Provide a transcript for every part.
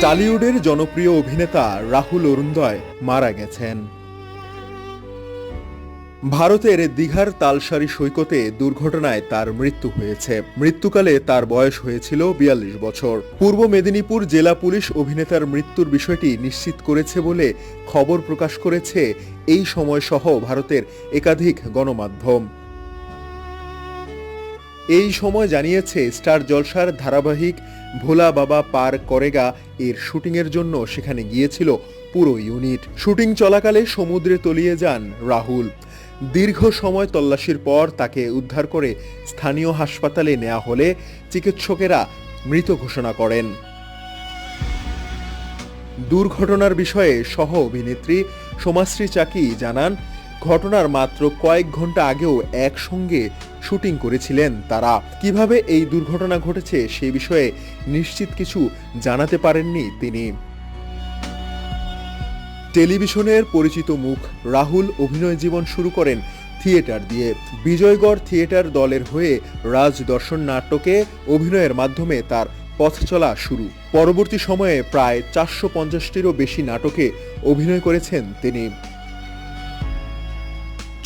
টালিউডের জনপ্রিয় অভিনেতা রাহুল অরুণোদয় মারা গেছেন। ভারতের দীঘার তালসারি সৈকতে দুর্ঘটনায় তার মৃত্যু হয়েছে। মৃত্যুকালে তার বয়স হয়েছিল ৪২ বছর। পূর্ব মেদিনীপুর জেলা পুলিশ অভিনেতার মৃত্যুর বিষয়টি নিশ্চিত করেছে বলে খবর প্রকাশ করেছে এই সময় সহ ভারতের একাধিক গণমাধ্যম। এই সময় জানিয়েছে স্টার জলসার ধারাবাহিক ভোলা বাবা পার করেগা এর শুটিংয়ের জন্য সেখানে গিয়েছিল পুরো ইউনিট। শুটিং চলাকালে সমুদ্রে তলিয়ে যান রাহুল। দীর্ঘ সময় তল্লাশির পর তাকে উদ্ধার করে স্থানীয় হাসপাতালে নেওয়া হলে চিকিৎসকেরা মৃত ঘোষণা করেন। দুর্ঘটনার বিষয়ে সহ অভিনেত্রী সোমাশ্রী চাকি জানান, ঘটনার মাত্র কয়েক ঘন্টা আগেও একসঙ্গে শুটিং করেছিলেন তারা। কিভাবে এই দুর্ঘটনা ঘটেছে সে বিষয়ে নিশ্চিত কিছু জানাতে পারেননি তিনি। টেলিভিশনের পরিচিত মুখ রাহুল অভিনয় জীবন শুরু করেন থিয়েটার দিয়ে। বিজয়গড় থিয়েটার দলের হয়ে রাজ দর্শন নাটকে অভিনয়ের মাধ্যমে তার পথ চলা শুরু। পরবর্তী সময়ে প্রায় ৪৫০টিরও বেশি নাটকে অভিনয় করেছেন তিনি।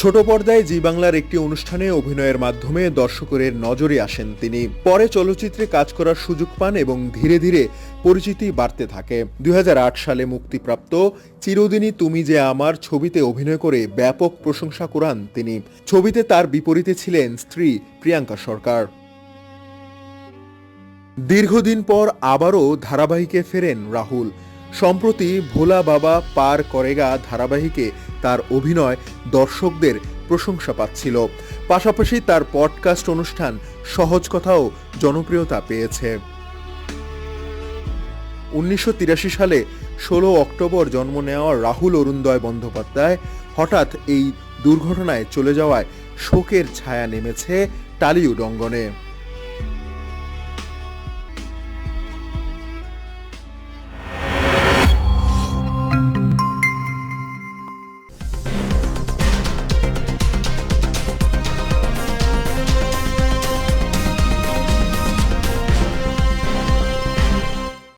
ছোট পর্দায় জি বাংলার একটি অনুষ্ঠানে অভিনয়ের মাধ্যমে দর্শকের নজরে আসেন তিনি। পরে চলচ্চিত্রে কাজ করার সুযোগ পান এবং ধীরে ধীরে পরিচিতি বাড়তে থাকে। ২০০৮ সালে মুক্তিপ্রাপ্ত চিরদিনই তুমি যে আমার ছবিতে অভিনয় করে ব্যাপক প্রশংসা কুড়ান তিনি। ছবিতে তার বিপরীতে ছিলেন স্ত্রী প্রিয়াঙ্কা সরকার। দীর্ঘদিন পর আবারও ধারাবাহিকে ফেরেন রাহুল। সম্প্রতি ভোলা বাবা পার করেগা ধারাবাহিকে তার অভিনয় দর্শকদের প্রশংসা পাচ্ছিল। পাশাপাশি তার পডকাস্ট অনুষ্ঠান সহজ কথাও জনপ্রিয়তা পেয়েছে। ১৯৮৩ সালে ১৬ অক্টোবর জন্ম নেওয়া রাহুল অরুণোদয় বন্দ্যোপাধ্যায় হঠাৎ এই দুর্ঘটনায় চলে যাওয়ায় শোকের ছায়া নেমেছে টালিউড অঙ্গনে।